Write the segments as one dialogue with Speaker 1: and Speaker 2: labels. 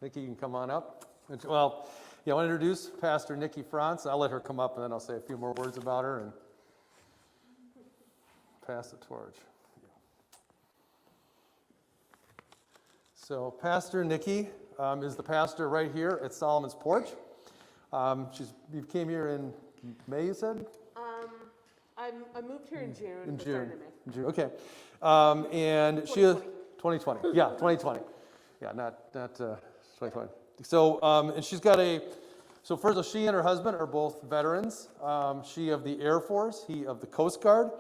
Speaker 1: Nikki, you can come on up. Well, I want to introduce Pastor Nikki Frontz. I'll let her come up, and then I'll say a few more words about her and pass the torch. So Pastor Nikki is the pastor right here at Solomon's Porch. You came here in May, you said?
Speaker 2: I moved here in June.
Speaker 1: In June.
Speaker 2: May.
Speaker 1: June. Okay. And she is 2020. Yeah, 2020. Yeah, not 2020. So and she's got so first of all, she and her husband are both veterans. She of the Air Force, he of the Coast Guard.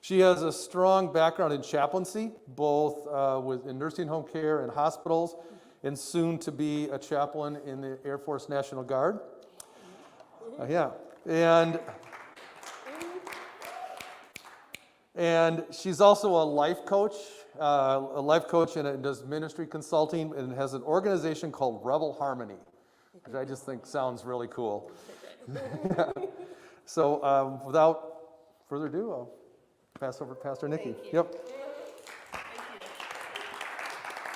Speaker 1: She has a strong background in chaplaincy, both in nursing home care and hospitals, and soon to be a chaplain in the Air Force National Guard. Yeah, and she's also a life coach, and does ministry consulting, and has an organization called Rebel Harmony, which I just think sounds really cool. Yeah. So without further ado, I'll pass over to Pastor Nikki.
Speaker 2: Thank you.
Speaker 1: Yep.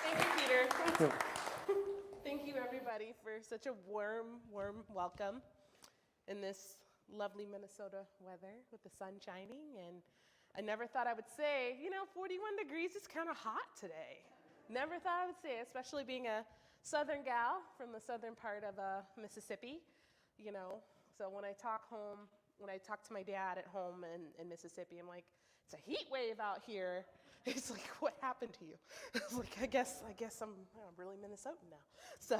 Speaker 2: Thank you, Peter. Yep. Thank you, everybody, for such a warm welcome in this lovely Minnesota weather with the sun shining. And I never thought I would say, 41 degrees is kind of hot today. Never thought I would say, especially being a southern gal from the southern part of Mississippi. So when I talk to my dad at home in Mississippi, I'm like, it's a heat wave out here. He's like, what happened to you? I was like, I guess I'm really Minnesotan now. So,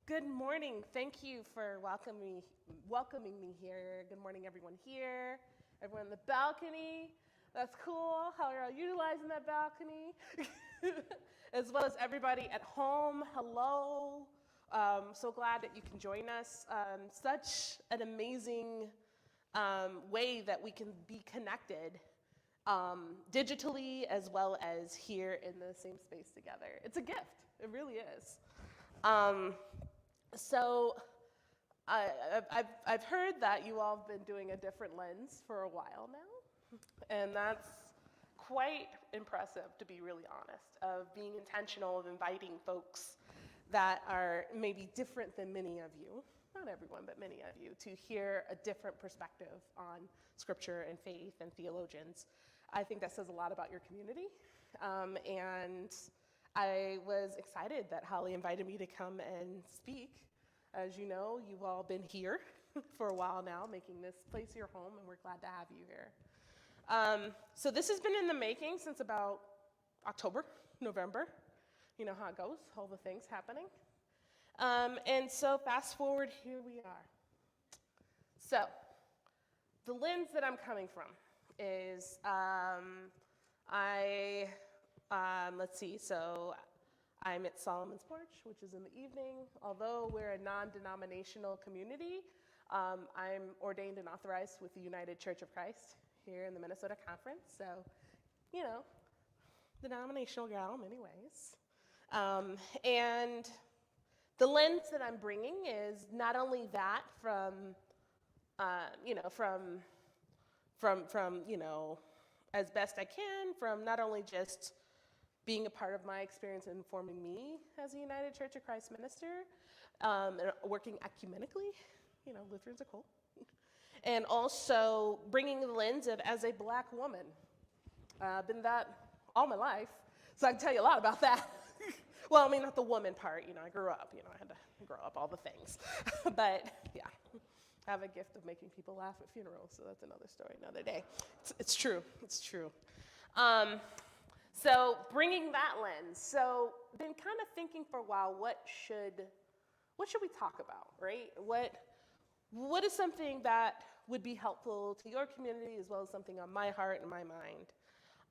Speaker 2: good morning. Thank you for welcoming me here. Good morning, everyone here, everyone in the balcony. That's cool. How are you utilizing that balcony? As well as everybody at home. Hello. So glad that you can join us. Such an amazing way that we can be connected digitally as well as here in the same space together. It's a gift. It really is. So I've heard that you all have been doing a different lens for a while now, and that's quite impressive, to be really honest, of being intentional, of inviting folks that are maybe different than many of you, not everyone, but many of you, to hear a different perspective on Scripture and faith and theologians. I think that says a lot about your community, and I was excited that Holly invited me to come and speak. As you know, you've all been here for a while now, making this place your home, and we're glad to have you here. So this has been in the making since about October, November. You know how it goes, all the things happening. And so fast forward, here we are. So the lens that I'm coming from is, let's see, so I'm at Solomon's Porch, which is in the evening. Although we're a non-denominational community, I'm ordained and authorized with the United Church of Christ here in the Minnesota Conference. So, denominational gal in many ways. And the lens that I'm bringing is not only that from as best I can, from not only just being a part of my experience and informing me as a United Church of Christ minister, and working ecumenically, Lutherans are cool, and also bringing the lens of as a Black woman. Been that all my life, so I can tell you a lot about that. Well, I mean, not the woman part, I grew up, I had to grow up all the things. But, yeah, I have a gift of making people laugh at funerals, so that's another story, another day. It's true. So bringing that lens. So been kind of thinking for a while, what should we talk about, right? What is something that would be helpful to your community as well as something on my heart and my mind?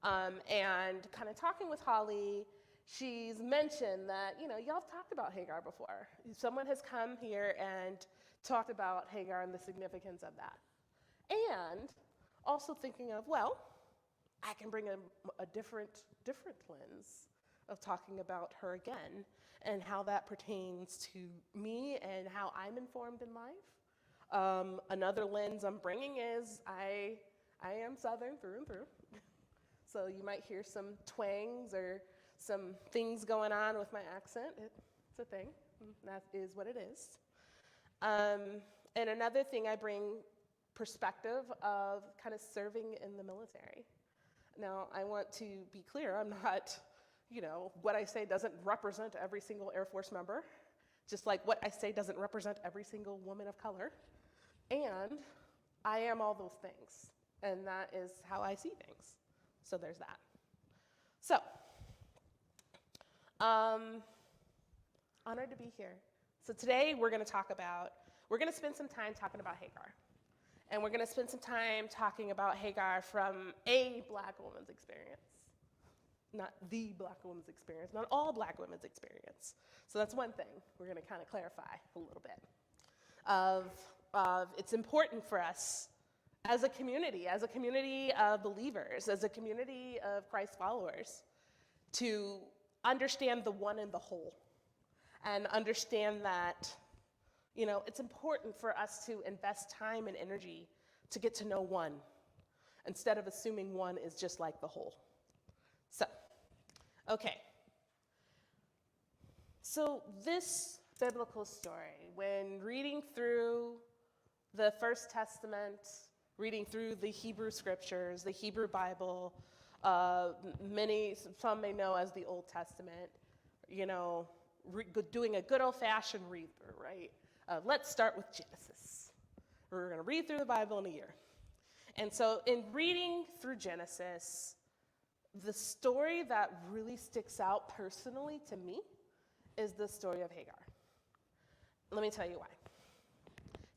Speaker 2: And kind of talking with Holly, she's mentioned that, y'all have talked about Hagar before. Someone has come here and talked about Hagar and the significance of that. And also thinking of, I can bring a different lens of talking about her again and how that pertains to me and how I'm informed in life. Another lens I'm bringing is I am Southern through and through. So you might hear some twangs or some things going on with my accent. It's a thing. That is what it is. And another thing, I bring perspective of kind of serving in the military. Now, I want to be clear, I'm not, what I say doesn't represent every single Air Force member, just like what I say doesn't represent every single woman of color. And I am all those things, and that is how I see things. So there's that. So, honored to be here. So today we're going to spend some time talking about Hagar. And we're going to spend some time talking about Hagar from a Black woman's experience. Not the Black woman's experience, not all Black women's experience. So that's one thing we're going to kind of clarify a little bit. It's important for us as a community of believers, as a community of Christ followers, to understand the one and the whole, and understand that, it's important for us to invest time and energy to get to know one, instead of assuming one is just like the whole. So, okay. So this biblical story, when reading through the First Testament, reading through the Hebrew scriptures, the Hebrew Bible, some may know as the Old Testament, doing a good old-fashioned read-through, right? Let's start with Genesis. We're going to read through the Bible in a year. And so in reading through Genesis, the story that really sticks out personally to me is the story of Hagar. Let me tell you why.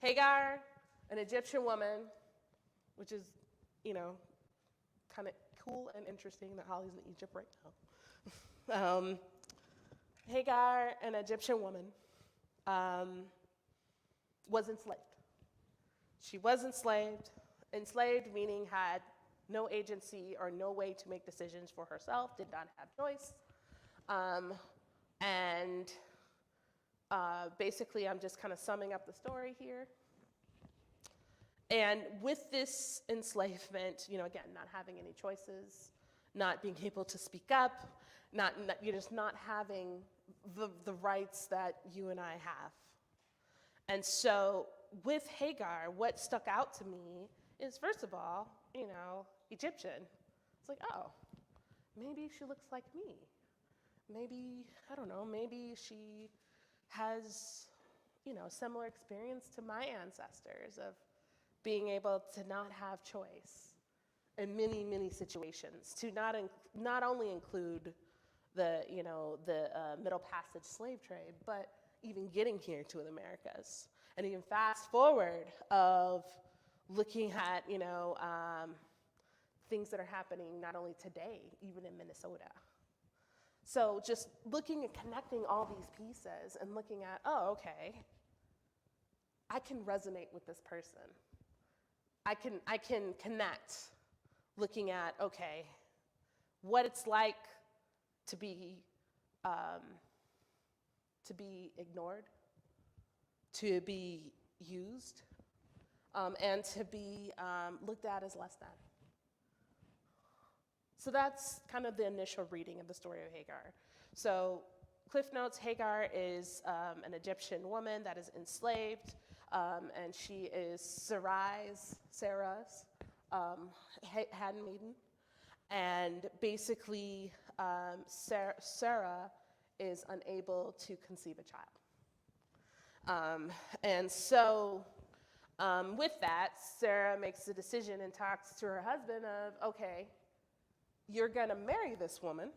Speaker 2: Hagar, an Egyptian woman, which is, kind of cool and interesting that Holly's in Egypt right now. Hagar, an Egyptian woman, was enslaved. She was enslaved meaning had no agency or no way to make decisions for herself, did not have choice. Basically, I'm just kind of summing up the story here. And with this enslavement, again, not having any choices, not being able to speak up, not having the rights that you and I have. And so with Hagar, what stuck out to me is, first of all, Egyptian. It's like, oh, maybe she looks like me. Maybe, I don't know, maybe she has, similar experience to my ancestors of being able to not have choice in many, many situations, to not only include the Middle Passage slave trade, but even getting here to the Americas. And even fast forward of looking at, things that are happening not only today, even in Minnesota. So just looking and connecting all these pieces and looking at, oh, okay, I can resonate with this person. I can connect, looking at, okay, what it's like to be ignored, to be used, and to be looked at as less than. So that's kind of the initial reading of the story of Hagar. So Cliff Notes, Hagar is an Egyptian woman that is enslaved, and she is Sarah's handmaiden. And basically, Sarah is unable to conceive a child. And so with that, Sarah makes the decision and talks to her husband of, okay, you're going to marry this woman.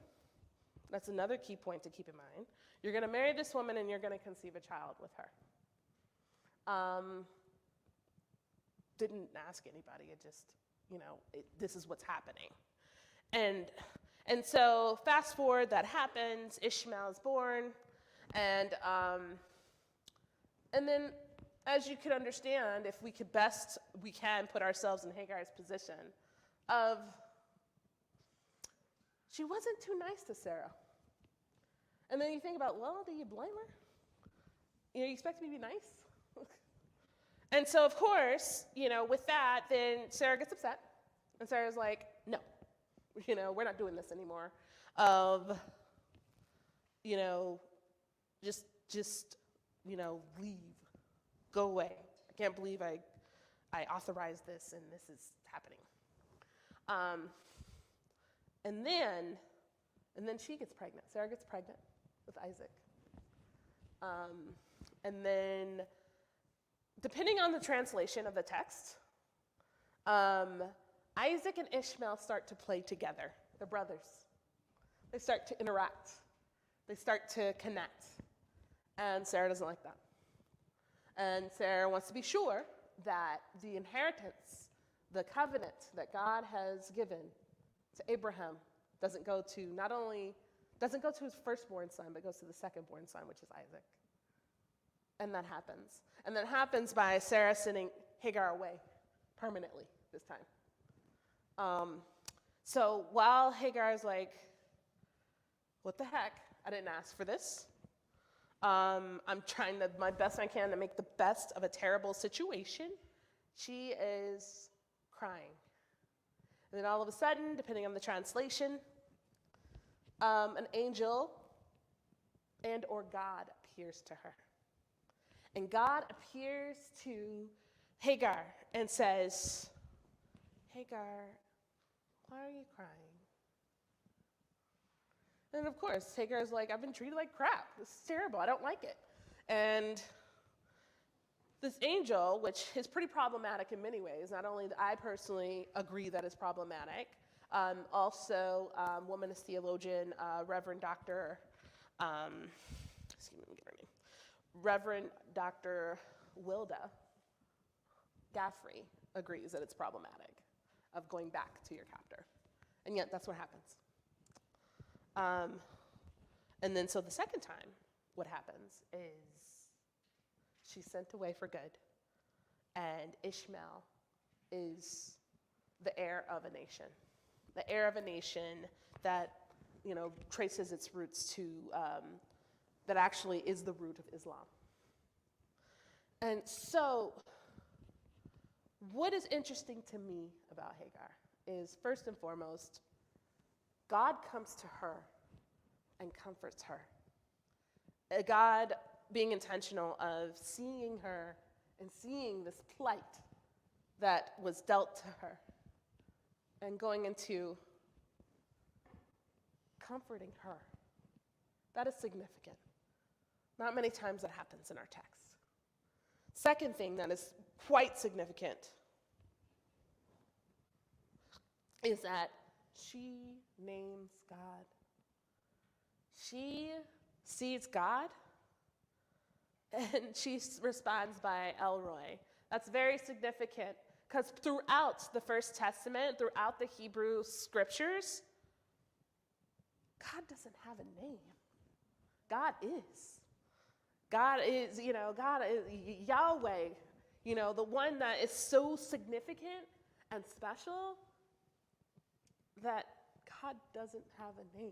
Speaker 2: That's another key point to keep in mind. You're going to marry this woman and you're going to conceive a child with her. Didn't ask anybody. It just, this is what's happening. And so fast forward, that happens. Ishmael is born. And then, as you could understand, if we can put ourselves in Hagar's position of, she wasn't too nice to Sarah. And then you think about, well, do you blame her? You expect me to be nice? And so, of course, with that, then Sarah gets upset. And Sarah's like, no, we're not doing this anymore. just, leave, go away. I can't believe I authorized this and this is happening. And then she gets pregnant. Sarah gets pregnant with Isaac. And then, depending on the translation of the text, Isaac and Ishmael start to play together. They're brothers. They start to interact. They start to connect. And Sarah doesn't like that. And Sarah wants to be sure that the inheritance, the covenant that God has given to Abraham doesn't go to his firstborn son, but goes to the secondborn son, which is Isaac. And that happens. And that happens by Sarah sending Hagar away permanently this time. So while Hagar's like, what the heck? I didn't ask for this. I'm trying my best I can to make the best of a terrible situation. She is crying. And then all of a sudden, depending on the translation, an angel and or God appears to her. And God appears to Hagar and says, Hagar, why are you crying? And of course, Hagar's like, I've been treated like crap. This is terrible. I don't like it. And this angel, which is pretty problematic in many ways, not only I personally agree that it's problematic, also womanist theologian, Reverend Dr. Reverend Dr. Wilda Gaffrey agrees that it's problematic of going back to your captor. And yet that's what happens. And then so the second time, what happens is she's sent away for good, and Ishmael is the heir of a nation. The heir of a nation that, traces its roots to, that actually is the root of Islam. And so what is interesting to me about Hagar is, first and foremost, God comes to her and comforts her. God being intentional of seeing her and seeing this plight that was dealt to her and going into comforting her. That is significant. Not many times that happens in our text. Second thing that is quite significant is that she names God. She sees God, and she responds by Elroy. That's very significant, because throughout the First Testament, throughout the Hebrew scriptures, God doesn't have a name. God is. God is, God is Yahweh, the one that is so significant and special that God doesn't have a name.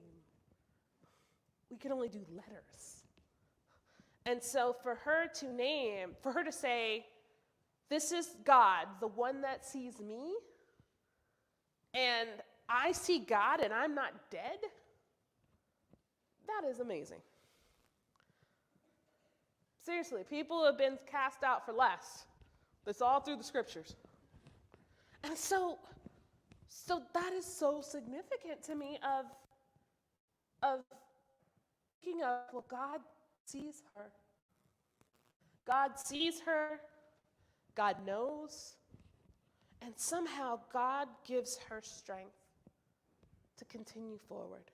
Speaker 2: We can only do letters. And so for her to say, this is God, the one that sees me, and I see God and I'm not dead, that is amazing. Seriously, people have been cast out for less. That's all through the scriptures. And so that is so significant to me of thinking of, well, God sees her. God sees her. God knows. And somehow God gives her strength to continue forward.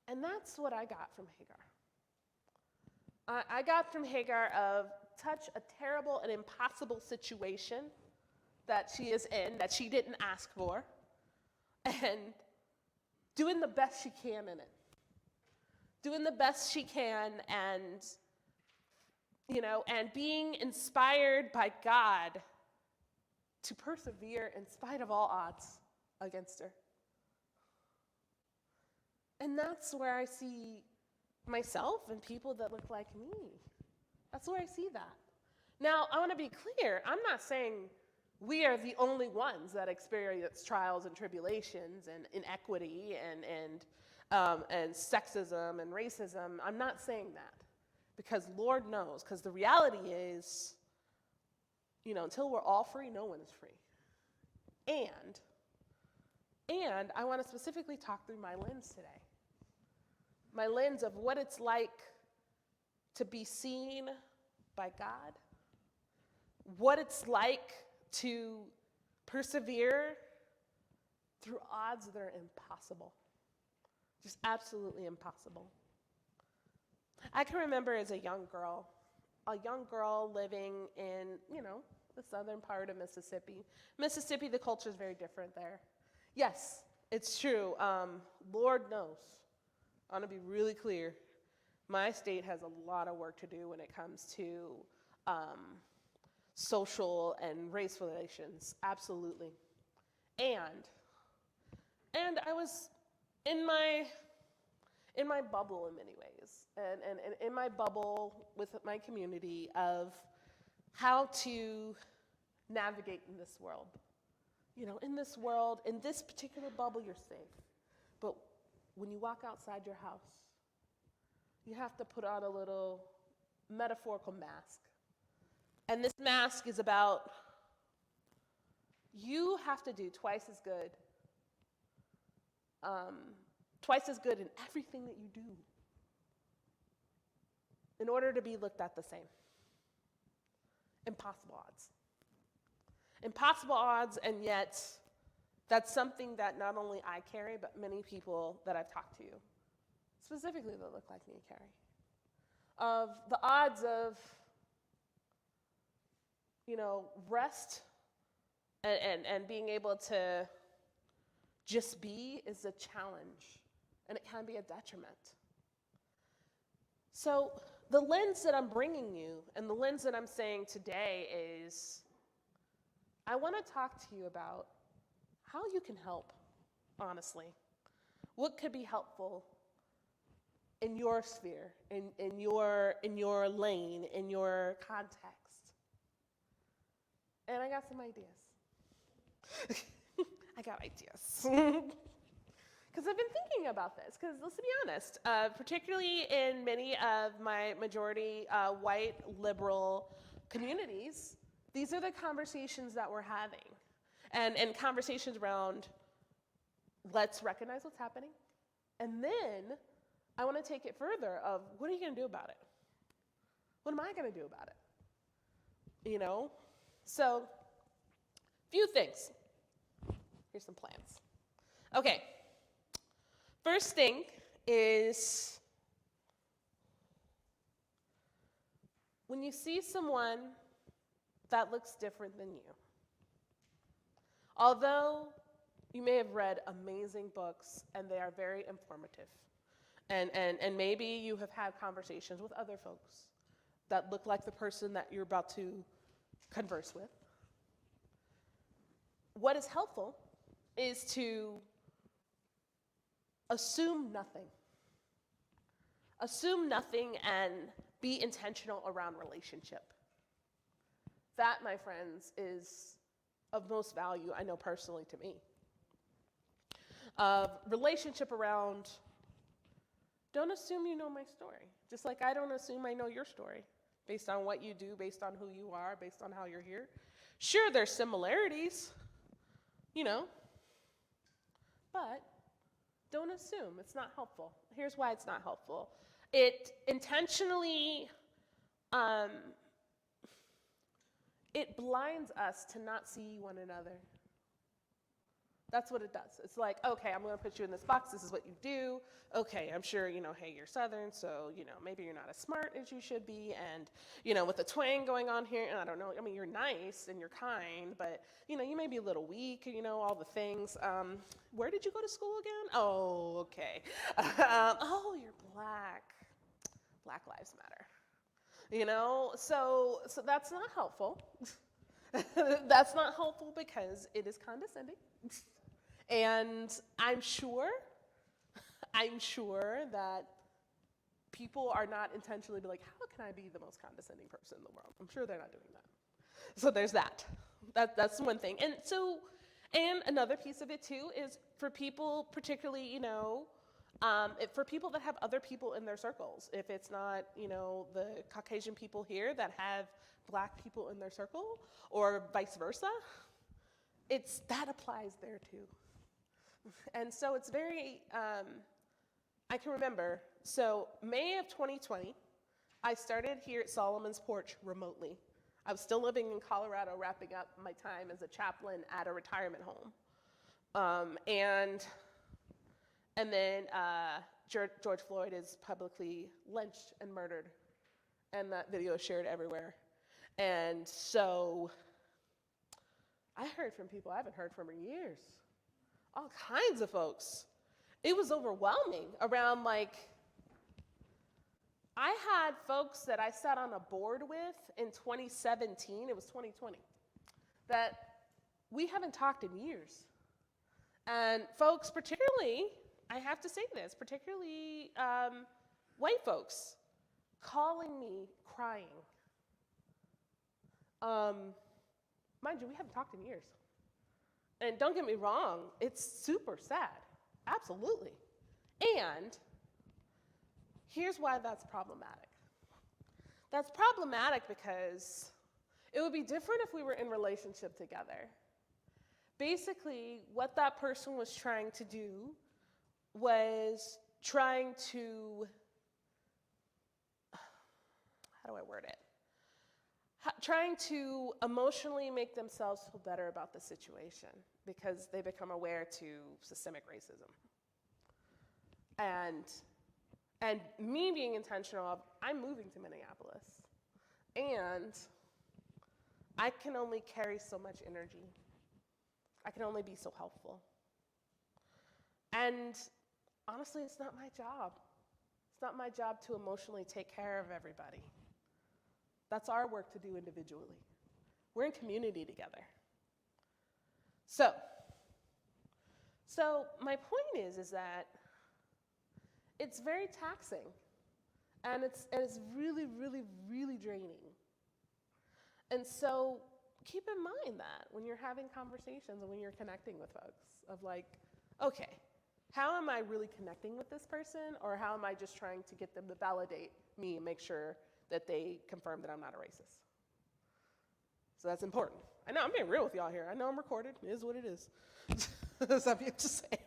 Speaker 2: And that's what I got from Hagar. I got from Hagar of such a terrible and impossible situation that she is in, that she didn't ask for, and doing the best she can in it. Doing the best she can, and being inspired by God to persevere in spite of all odds against her. And that's where I see myself and people that look like me. That's where I see that. Now, I want to be clear. I'm not saying we are the only ones that experience trials and tribulations and inequity and and sexism and racism. I'm not saying that, because Lord knows, because the reality is, until we're all free, no one is free. And I want to specifically talk through my lens today. My lens of what it's like to be seen by God, what it's like to persevere through odds that are impossible, just absolutely impossible. I can remember as a young girl living in, the southern part of Mississippi. Mississippi, the culture is very different there. Yes, it's true. Lord knows. I want to be really clear. My state has a lot of work to do when it comes to social and race relations, absolutely. And I was in my bubble in many ways, and in my bubble with my community of how to navigate in this world. In this world, in this particular bubble, you're safe. But when you walk outside your house, you have to put on a little metaphorical mask. And this mask is about you have to do twice as good in everything that you do in order to be looked at the same. Impossible odds. Impossible odds, and yet that's something that not only I carry, but many people that I've talked to, specifically that look like me, carry. Of the odds of, rest and being able to just be is a challenge, and it can be a detriment. So the lens that I'm bringing you, and the lens that I'm saying today is, I want to talk to you about how you can help, honestly. What could be helpful in your sphere, in your lane, in your context. And I got some ideas. I got ideas. Because I've been thinking about this, because let's be honest, particularly in many of my majority white liberal communities, these are the conversations that we're having. And conversations around, let's recognize what's happening. And then I want to take it further of, what are you going to do about it? What am I going to do about it? So, few things. Here's some plans. Okay. First thing is, when you see someone that looks different than you, although you may have read amazing books and they are very informative, and maybe you have had conversations with other folks that look like the person that you're about to converse with, what is helpful is to assume nothing. Assume nothing and be intentional around relationship. That, my friends, is of most value, I know personally, to me. Relationship around, don't assume you know my story. Just like I don't assume I know your story based on what you do, based on who you are, based on how you're here. Sure, there's similarities, but don't assume. It's not helpful. Here's why it's not helpful. It intentionally, it blinds us to not see one another. That's what it does. It's like, okay, I'm going to put you in this box. This is what you do. Okay, I'm sure, hey, you're Southern, so, maybe you're not as smart as you should be. And, with the twang going on here, and I don't know, you're nice and you're kind, but, you may be a little weak, all the things. Where did you go to school again? Oh, okay. Oh, you're Black. Black Lives Matter. So that's not helpful. That's not helpful because it is condescending. And I'm sure that people are not intentionally like, how can I be the most condescending person in the world? I'm sure they're not doing that. So there's that. That's one thing. And another piece of it too is for people, particularly, For people that have other people in their circles, if it's not, the Caucasian people here that have Black people in their circle, or vice versa, that applies there too. And so it's very, I can remember, so May of 2020, I started here at Solomon's Porch remotely. I was still living in Colorado, wrapping up my time as a chaplain at a retirement home. And then George Floyd is publicly lynched and murdered, and that video is shared everywhere. And so I heard from people I haven't heard from in years, all kinds of folks. It was overwhelming around, I had folks that I sat on a board with in 2017, it was 2020, that we haven't talked in years. And folks, particularly, I have to say this, particularly white folks, calling me crying. Mind you, we haven't talked in years. And don't get me wrong, it's super sad, absolutely. And here's why that's problematic. That's problematic because it would be different if we were in relationship together. Basically, what that person was trying to do was trying to, how do I word it? Trying to emotionally make themselves feel better about the situation because they become aware to systemic racism. And me being intentional of, I'm moving to Minneapolis, and I can only carry so much energy. I can only be so helpful. And honestly, it's not my job. It's not my job to emotionally take care of everybody. That's our work to do individually. We're in community together. So my point is that it's very taxing, and it's really, really, really draining. And so keep in mind that when you're having conversations and when you're connecting with folks of okay, how am I really connecting with this person, or how am I just trying to get them to validate me and make sure that they confirm that I'm not a racist? So that's important. I know, I'm being real with y'all here. I know I'm recorded. It is what it is. Some people just say,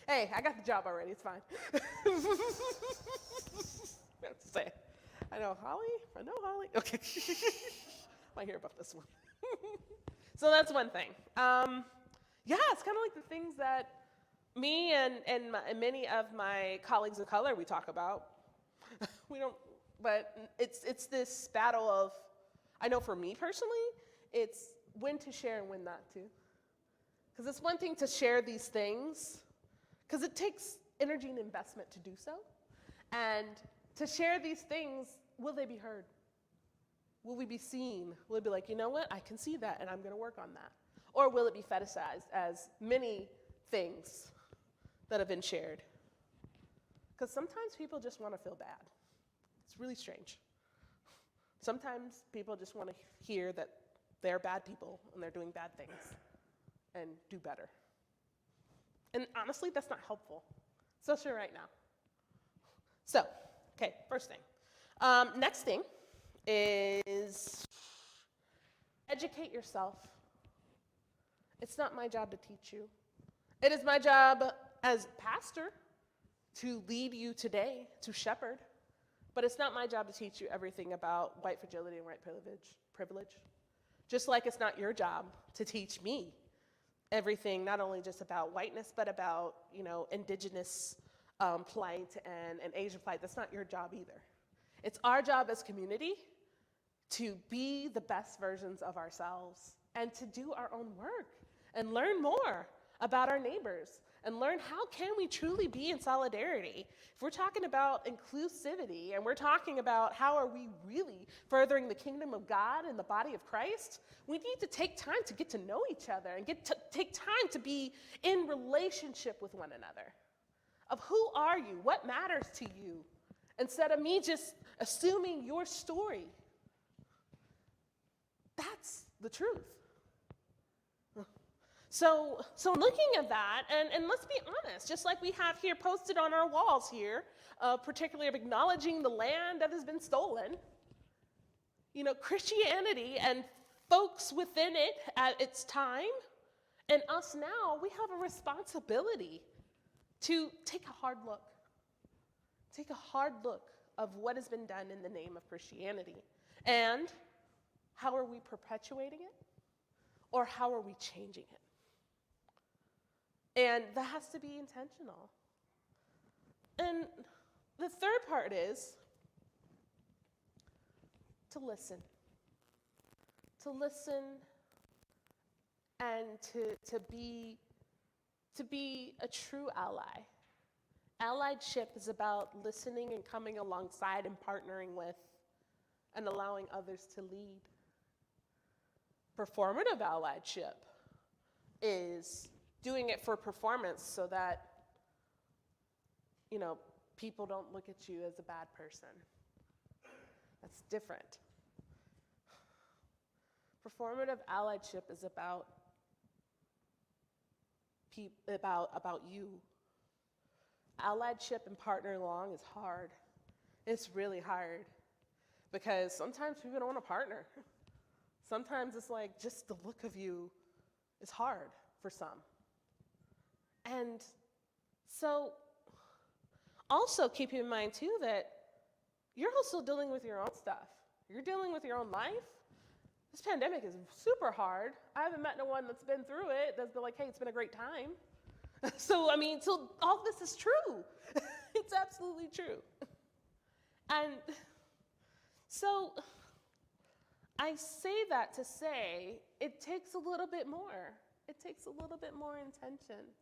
Speaker 2: hey, I got the job already. It's fine. Just say, I know Holly. Okay. Might hear about this one. So that's one thing. It's kind of like the things that me and many of my colleagues of color we talk about. But it's this battle of, I know for me personally, it's when to share and when not to. Because it's one thing to share these things, because it takes energy and investment to do so. And to share these things, will they be heard? Will we be seen? Will it be like, you know what, I can see that and I'm going to work on that? Or will it be fetishized as many things that have been shared? Because sometimes people just want to feel bad. It's really strange. Sometimes people just want to hear that they're bad people and they're doing bad things and do better. And honestly, that's not helpful, especially right now. So, okay, first thing. Next thing is educate yourself. It's not my job to teach you. It is my job as pastor to lead you today, to shepherd. But it's not my job to teach you everything about white fragility and white privilege. Just like it's not your job to teach me everything, not only just about whiteness, but about, indigenous plight and Asian plight. That's not your job either. It's our job as community to be the best versions of ourselves and to do our own work and learn more about our neighbors and learn how can we truly be in solidarity. If we're talking about inclusivity and we're talking about how are we really furthering the kingdom of God in the body of Christ, we need to take time to get to know each other and take time to be in relationship with one another. Of who are you? What matters to you? Instead of me just assuming your story. That's the truth. So looking at that, and let's be honest, just like we have here posted on our walls here, particularly of acknowledging the land that has been stolen, you know, Christianity and folks within it at its time, and us now, we have a responsibility to take a hard look. Take a hard look of what has been done in the name of Christianity. And how are we perpetuating it? Or how are we changing it? And that has to be intentional. And the third part is to listen. To listen and to be a true ally. Allyship is about listening and coming alongside and partnering with and allowing others to lead. Performative allyship is doing it for performance so that, you know, people don't look at you as a bad person. That's different. Performative allyship is about you. Allyship and partnering along is hard. It's really hard because sometimes people don't want to partner. Sometimes it's like just the look of you is hard for some. And so also keep in mind too that you're also dealing with your own stuff. You're dealing with your own life. This pandemic is super hard. I haven't met no one that's been through it that's been like, hey, it's been a great time. So all this is true. It's absolutely true. And so I say that to say it takes a little bit more. It takes a little bit more intention.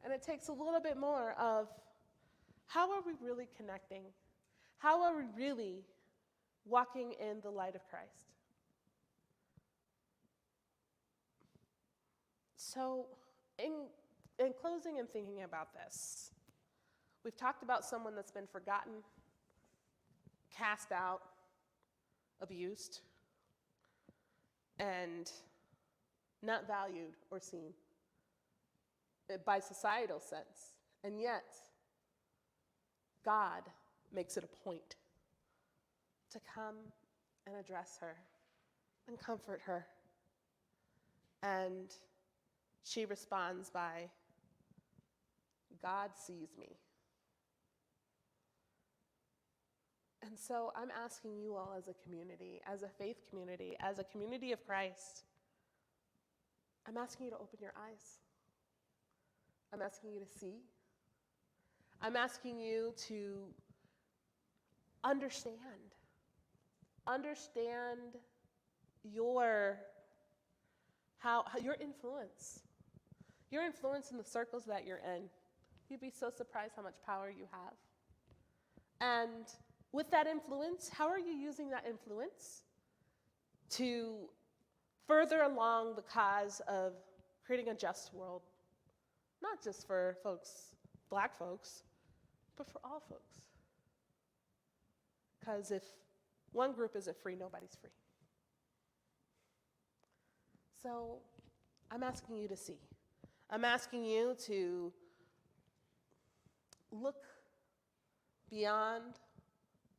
Speaker 2: And it takes a little bit more of how are we really connecting? How are we really walking in the light of Christ? So in closing and thinking about this, we've talked about someone that's been forgotten, cast out, abused, and not valued or seen by societal sense. And yet, God makes it a point to come and address her and comfort her. And she responds by, God sees me. And so I'm asking you all as a community, as a faith community, as a community of Christ, I'm asking you to open your eyes. I'm asking you to see. I'm asking you to understand your influence in the circles that you're in. You'd be so surprised how much power you have. And with that influence, how are you using that influence to further along the cause of creating a just world? Not just for folks, Black folks, but for all folks. Because if one group isn't free, nobody's free. So I'm asking you to see. I'm asking you to look beyond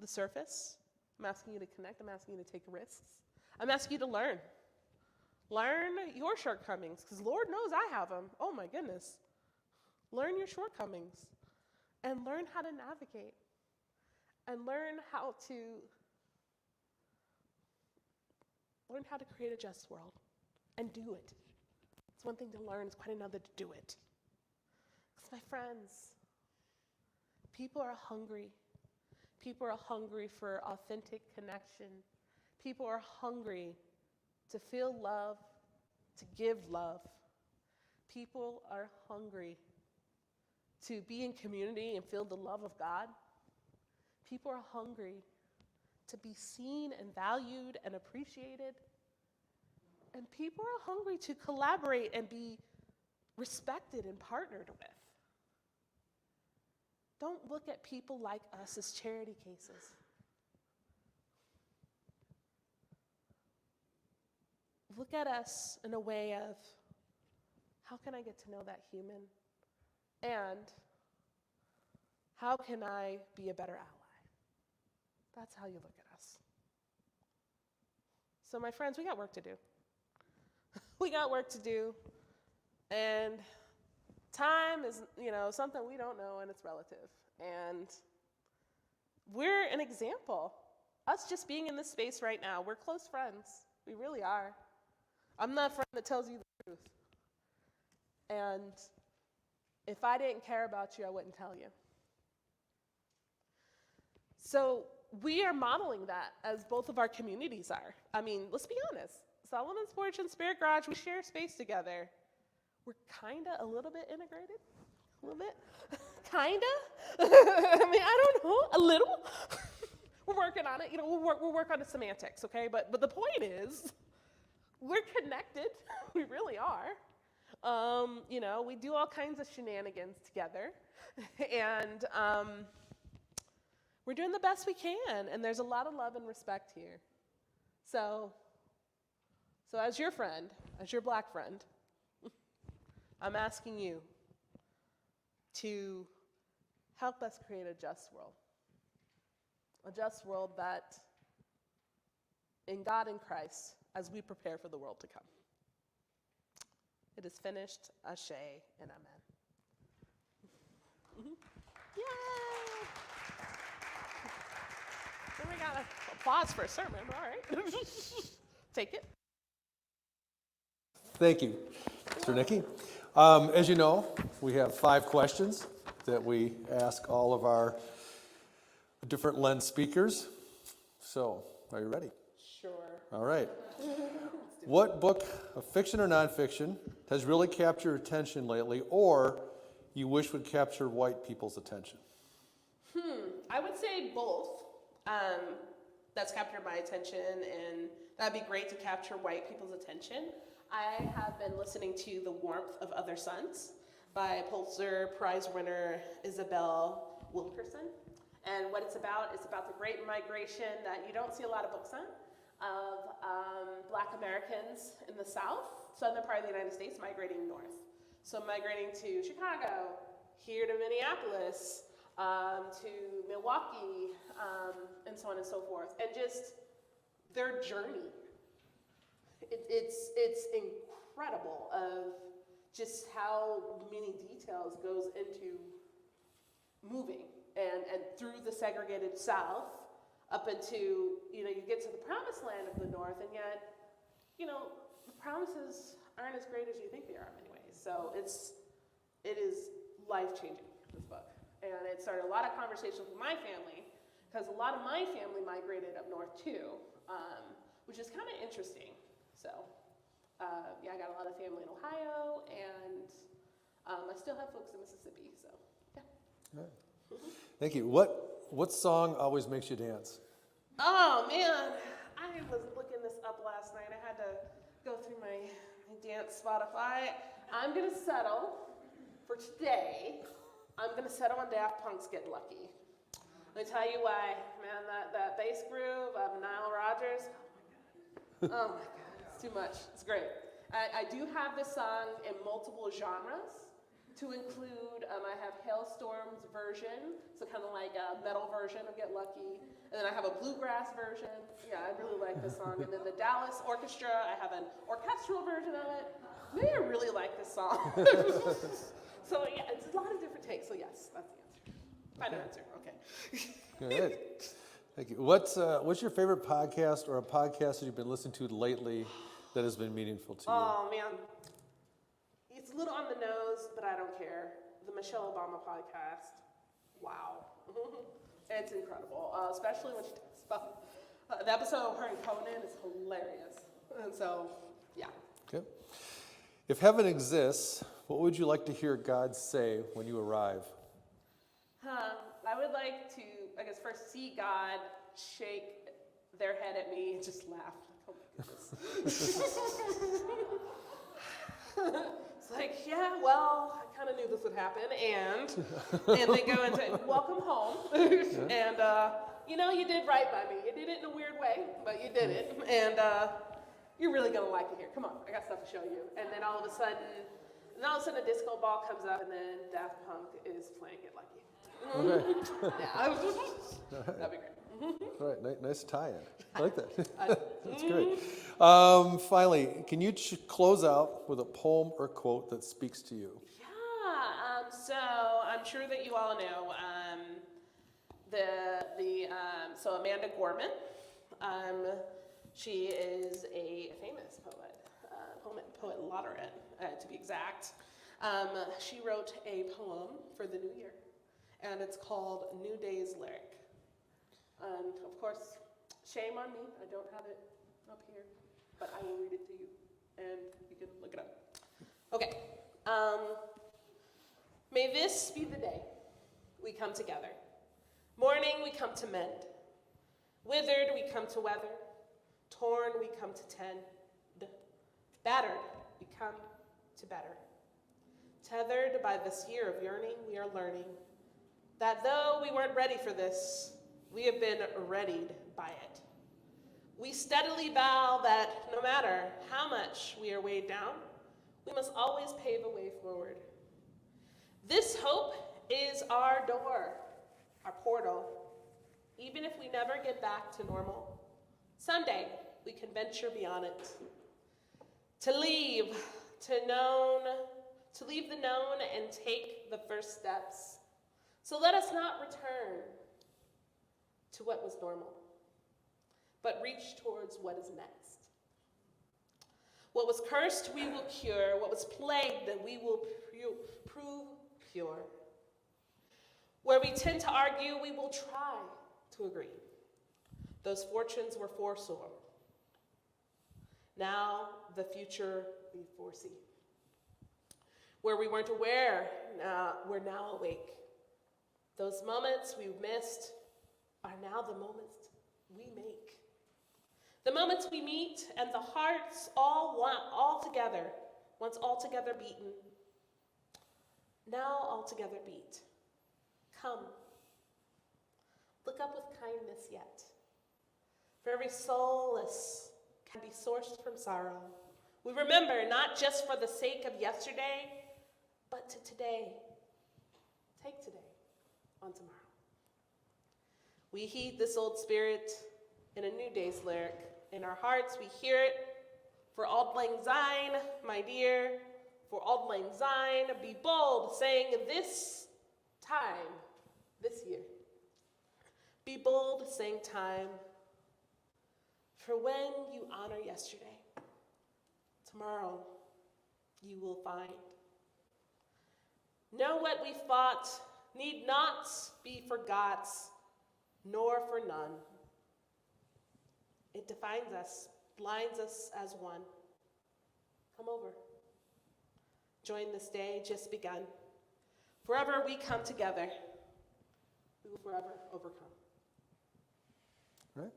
Speaker 2: the surface. I'm asking you to connect. I'm asking you to take risks. I'm asking you to learn. Learn your shortcomings, because Lord knows I have them. Oh my goodness. Learn your shortcomings and learn how to navigate and learn how to create a just world and do it. It's one thing to learn, it's quite another to do it. Because my friends, people are hungry. People are hungry for authentic connection. People are hungry to feel love, to give love. People are hungry to be in community and feel the love of God. People are hungry to be seen and valued and appreciated. And people are hungry to collaborate and be respected and partnered with. Don't look at people like us as charity cases. Look at us in a way of can I get to know that human? And how can I be a better ally? That's how you look at us. So my friends, we got work to do. We got work to do. And time is, something we don't know, and it's relative. And we're an example. Us just being in this space right now, we're close friends. We really are. I'm that friend that tells you the truth. And if I didn't care about you, I wouldn't tell you. So we are modeling that as both of our communities are. I mean, let's be honest. Solomon's Porch and Spirit Garage, we share space together. We're kind of a little bit integrated. A little bit. Kind of. I mean, I don't know. A little. We're working on it. We'll work on the semantics, okay? But the point is, we're connected. We really are. We do all kinds of shenanigans together. And we're doing the best we can. And there's a lot of love and respect here. So as your friend, as your Black friend, I'm asking you to help us create a just world. A just world that, in God and Christ, as we prepare for the world to come. It is finished, ashe, and amen. Yay! Then we got applause for a sermon, all right. Take it.
Speaker 1: Thank you, Mr. Nikki. As you know, we have 5 questions that we ask all of our different lens speakers. So, are you ready?
Speaker 2: Sure.
Speaker 1: All right. What book of fiction or nonfiction has really captured your attention lately, or you wish would capture white people's attention?
Speaker 2: I would say both. That's captured my attention, and that'd be great to capture white people's attention. I have been listening to The Warmth of Other Suns by Pulitzer Prize winner Isabel Wilkerson. And what it's about the great migration that you don't see a lot of books on, of Black Americans in the South, southern part of the United States, migrating north. So migrating to Chicago, here to Minneapolis, to Milwaukee, and so on and so forth. And just their journey. It's incredible of just how many details goes into moving and through the segregated South up into, you get to the promised land of the North, and yet, the promises aren't as great as you think they are in many ways. So it is life-changing, this book. And it started a lot of conversations with my family, because a lot of my family migrated up north too, which is kind of interesting. So, I got a lot of family in Ohio, and I still have folks in Mississippi, so, yeah.
Speaker 1: All right. Thank you. What song always makes you dance?
Speaker 2: Oh, man. I was looking this up last night. I had to go through my dance Spotify. I'm going to settle for today. I'm going to settle on Daft Punk's Get Lucky. Let me tell you why. Man, that bass groove of Nile Rodgers, oh, my God. Too much. It's great. I do have this song in multiple genres to include, I have Hailstorm's version, so kind of like a metal version of Get Lucky, and then I have a bluegrass version. Yeah, I really like this song. And then the Dallas Orchestra, I have an orchestral version of it. Maybe I really like this song. So yeah, it's a lot of different takes, so yes, that's the answer. Final answer, okay.
Speaker 1: Good. Thank you. What's your favorite podcast or a podcast that you've been listening to lately that has been meaningful to you?
Speaker 2: Oh, man. It's a little on the nose, but I don't care. The Michelle Obama podcast. Wow. It's incredible, especially when she talks about the episode of her and Conan is hilarious. And so, yeah.
Speaker 1: Okay. If heaven exists, what would you like to hear God say when you arrive?
Speaker 2: I would like to, first see God shake their head at me and just laugh. Oh my goodness. It's like, yeah, well, I kind of knew this would happen, and they go into welcome home, and you did right by me. You did it in a weird way, but you did it, and you're really gonna like it here. Come on, I got stuff to show you. And then all of a sudden, And all of a sudden a disco ball comes up and then Daft Punk is playing Get Lucky.
Speaker 1: Okay.
Speaker 2: Yeah, that'd be great.
Speaker 1: All right, nice tie-in. I like that. That's great. Finally, can you close out with a poem or quote that speaks to you?
Speaker 2: Yeah, so I'm sure that you all know so Amanda Gorman. She is a famous poet laureate, to be exact. She wrote a poem for the new year, and it's called New Day's Lyric. And of course, shame on me, I don't have it up here, but I will read it to you, and you can look it up. Okay. May this be the day we come together. Morning we come to mend. Withered we come to weather. Torn we come to tend. Battered we come to better. Tethered by this year of yearning, we are learning that though we weren't ready for this, we have been readied by it. We steadily vow that no matter how much we are weighed down, we must always pave a way forward. This hope is our door, our portal. Even if we never get back to normal, someday we can venture beyond it. To leave the known and take the first steps. So let us not return to what was normal, but reach towards what is next. What was cursed, we will cure. What was plagued, we will prove pure. Where we tend to argue, we will try to agree. Those fortunes were forsworn. Now the future we foresee. Where we weren't aware, we're now awake. Those moments we missed are now the moments we make. The moments we meet and the hearts all together, once all together beaten, now all together beat. Come, look up with kindness yet. For every solace can be sourced from sorrow. We remember not just for the sake of yesterday, but to today. Take today on tomorrow. We heed this old spirit in a new day's lyric. In our hearts we hear it. For Auld Lang Syne, my dear, for Auld Lang Syne, be bold, saying this time, this year. Be bold, saying time, for when you honor yesterday, tomorrow you will find. Know what we fought need not be forgot, nor for none. It defines us, blinds us as one. Come over. Join this day just begun. Forever we come together, we will forever overcome.
Speaker 1: All right.